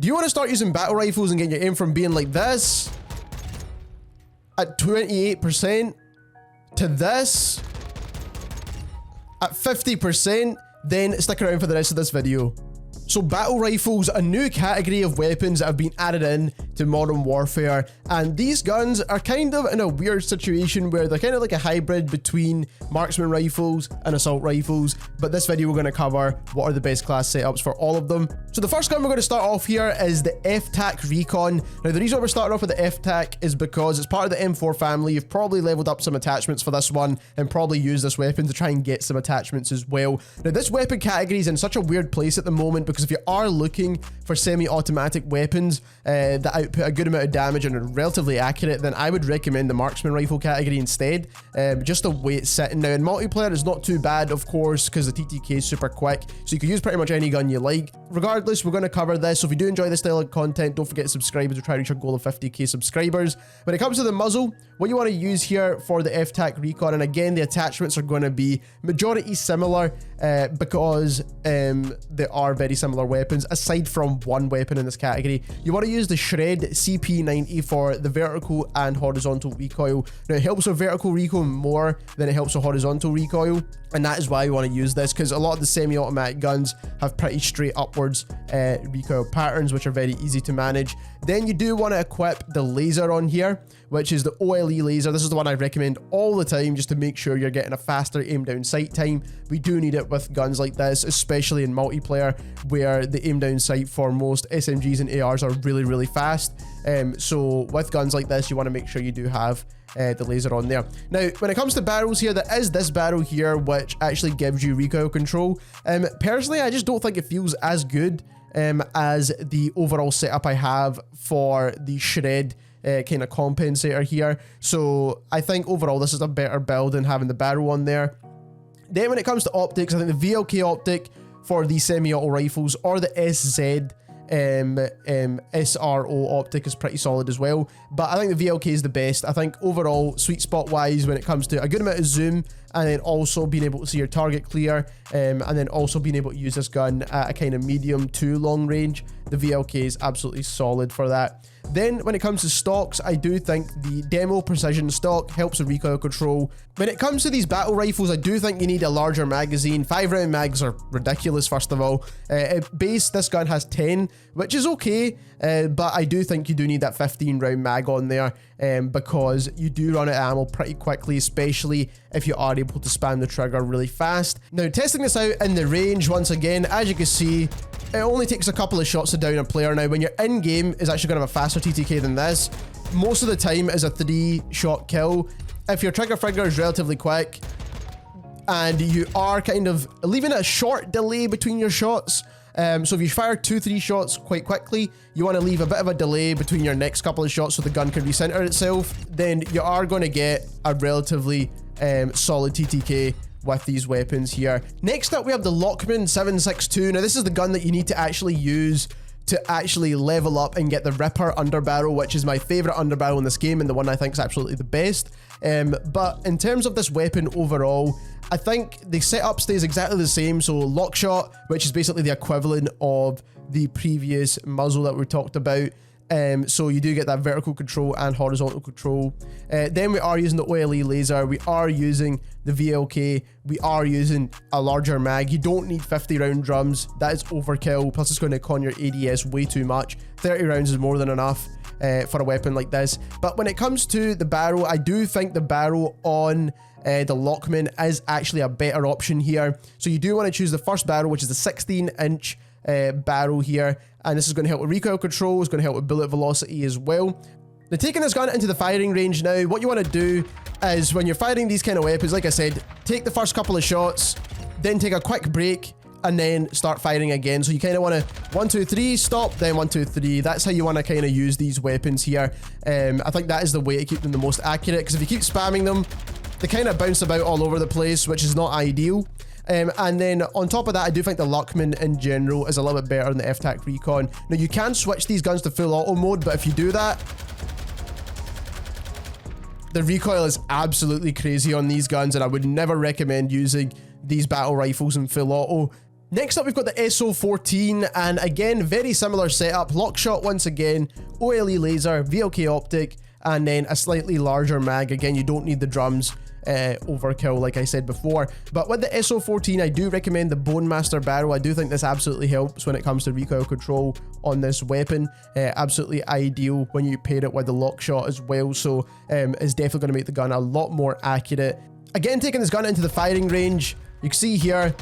Do you want to start using battle rifles and get your aim from being like this at 28% to this at 50%? Then stick around for the rest of this video. So battle rifles, a new category of weapons that have been added in to Modern Warfare, and these guns are kind of in a weird situation where they're kind of like a hybrid between marksman rifles and assault rifles, but this video we're going to cover what are the best class setups for all of them. So the first gun we're going to start off here is the FTAC RECON. Now the reason why we're starting off with the FTAC is because it's part of the M4 family. You've probably leveled up some attachments for this one and probably used this weapon to try and get some attachments as well. Now this weapon category is in such a weird place at the moment because if you are looking for semi-automatic weapons that output a good amount of damage and are relatively accurate, then I would recommend the marksman rifle category instead, just the way it's sitting. Now in multiplayer it's not too bad, of course, because the TTK is super quick, so you can use pretty much any gun you like. Regardless, we're going to cover this, so if you do enjoy this style of content, don't forget to subscribe as we try to reach our goal of 50k subscribers. When it comes to the muzzle, what you want to use here for the FTAC RECON, and again the attachments are going to be majority similar because they are very similar weapons, aside from one weapon in this category. You want to use the Shred CP90 for the vertical and horizontal recoil. Now it helps with vertical recoil more than it helps with horizontal recoil, and that is why you want to use this, because a lot of the semi-automatic guns have pretty straight upwards recoil patterns, which are very easy to manage. Then you do want to equip the laser on here, which is the OLE laser. This is the one I recommend all the time, just to make sure you're getting a faster aim down sight time. We do need it with guns like this, especially in multiplayer, where the aim down sight for most SMGs and ARs are really, really fast. So with guns like this, you want to make sure you do have the laser on there. Now, when it comes to barrels here, there is this barrel here, which actually gives you recoil control. Personally, I just don't think it feels as good as the overall setup I have for the Shred kind of compensator here. So I think overall this is a better build than having the barrel on there. Then when it comes to optics, I think the VLK optic for the semi-auto rifles or the SZ SRO optic is pretty solid as well, but I think the VLK is the best. I think overall, sweet spot wise, when it comes to a good amount of zoom and then also being able to see your target clear, and then also being able to use this gun at a kind of medium to long range, the VLK is absolutely solid for that. Then when it comes to stocks, I do think the Demo Precision stock helps with recoil control. When it comes to these battle rifles, I do think you need a larger magazine. 5-round mags are ridiculous, first of all. At base, this gun has 10, which is okay, but I do think you do need that 15-round mag on there, because you do run out of ammo pretty quickly, especially if you are able to spam the trigger really fast. Now, testing this out in the range, once again, as you can see, it only takes a couple of shots to down a player. Now, when you're in-game, it's actually going to have a faster TTK than this. Most of the time, it is a 3-shot kill. If your trigger finger is relatively quick, and you are kind of leaving a short delay between your shots, so if you fire 2-3 shots quite quickly, you want to leave a bit of a delay between your next couple of shots so the gun can recenter itself, then you are going to get a relatively solid TTK with these weapons here. Next up, we have the LACHMANN-762. Now, this is the gun that you need to actually use to actually level up and get the Ripper underbarrel, which is my favorite underbarrel in this game and the one I think is absolutely the best. But in terms of this weapon overall, I think the setup stays exactly the same. So lock shot, which is basically the equivalent of the previous muzzle that we talked about. So you do get that vertical control and horizontal control. Then we are using the OLE laser, we are using the VLK, we are using a larger mag. You don't need 50 round drums, that is overkill, plus it's going to con your ADS way too much. 30 rounds is more than enough for a weapon like this. But when it comes to the barrel, I do think the barrel on the LACHMANN is actually a better option here. So you do want to choose the first barrel, which is the 16-inch barrel here, and this is going to help with recoil control, it's going to help with bullet velocity as well. Now, taking this gun into the firing range now, what you want to do is when you're firing these kind of weapons, like I said, take the first couple of shots, then take a quick break, and then start firing again. So you kind of want to 1, 2, 3, stop, then 1, 2, 3. That's how you want to kind of use these weapons here. I think that is the way to keep them the most accurate, because if you keep spamming them, they kind of bounce about all over the place, which is not ideal. And then on top of that, I do think the LACHMANN in general is a little bit better than the FTAC RECON. Now, you can switch these guns to full auto mode, but if you do that, the recoil is absolutely crazy on these guns, and I would never recommend using these battle rifles in full auto. Next up, we've got the SO-14, and again, very similar setup. Lock shot once again, OLE laser, VLK optic, and then a slightly larger mag. Again, you don't need the drums. Overkill, like I said before. But with the SO-14, I do recommend the Bone Master barrel. I do think this absolutely helps when it comes to recoil control on this weapon. Absolutely ideal when you pair it with the lock shot as well. So it's definitely going to make the gun a lot more accurate. Again, taking this gun into the firing range, you can see here,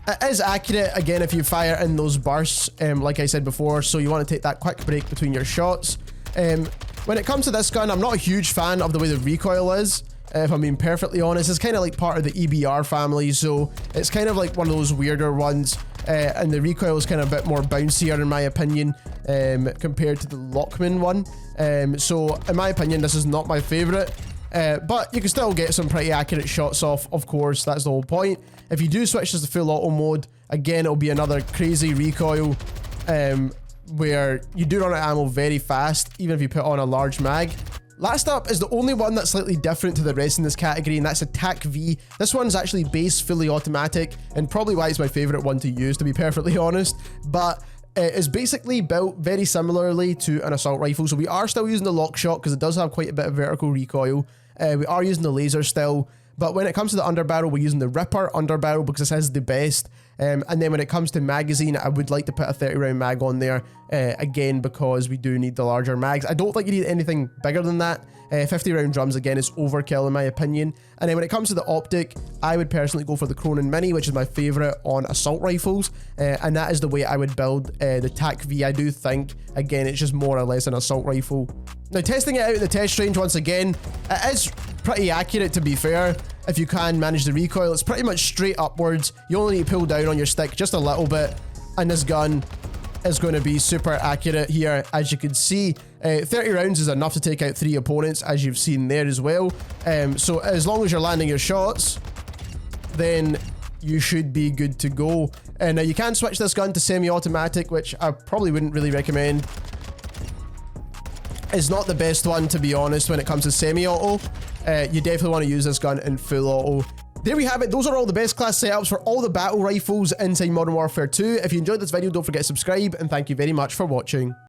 it is accurate, again, if you fire in those bursts, like I said before, so you want to take that quick break between your shots. When it comes to this gun, I'm not a huge fan of the way the recoil is, if I'm being perfectly honest. It's kind of like part of the EBR family, so it's kind of like one of those weirder ones, and the recoil is kind of a bit more bouncier in my opinion, compared to the LACHMANN one. So in my opinion, this is not my favorite. But you can still get some pretty accurate shots off, of course, that's the whole point. If you do switch this to full auto mode, again, it'll be another crazy recoil, where you do run out of ammo very fast, even if you put on a large mag. Last up is the only one that's slightly different to the rest in this category, and that's a TAQ-V. This one's actually base fully automatic, and probably why it's my favorite one to use, to be perfectly honest. But it's basically built very similarly to an assault rifle, so we are still using the lock shot because it does have quite a bit of vertical recoil. We are using the laser still, but when it comes to the underbarrel, we're using the Ripper underbarrel because this is the best. And then when it comes to magazine, I would like to put a 30 round mag on there, again, because we do need the larger mags. I don't think you need anything bigger than that. 50 round drums, again, is overkill in my opinion. And then when it comes to the optic, I would personally go for the Cronin Mini, which is my favorite on assault rifles. And that is the way I would build the TAQ-V. I do think, again, it's just more or less an assault rifle. Now, testing it out in the test range, once again, it is pretty accurate, to be fair. If you can manage the recoil, it's pretty much straight upwards. You only need to pull down on your stick just a little bit, and this gun is going to be super accurate here. As you can see, 30 rounds is enough to take out 3 opponents, as you've seen there as well. So as long as you're landing your shots, then you should be good to go. And now you can switch this gun to semi-automatic, which I probably wouldn't really recommend. It's not the best one, to be honest, when it comes to semi-auto. You definitely want to use this gun in full auto. There we have it. Those are all the best class setups for all the battle rifles inside Modern Warfare 2. If you enjoyed this video, don't forget to subscribe, and thank you very much for watching.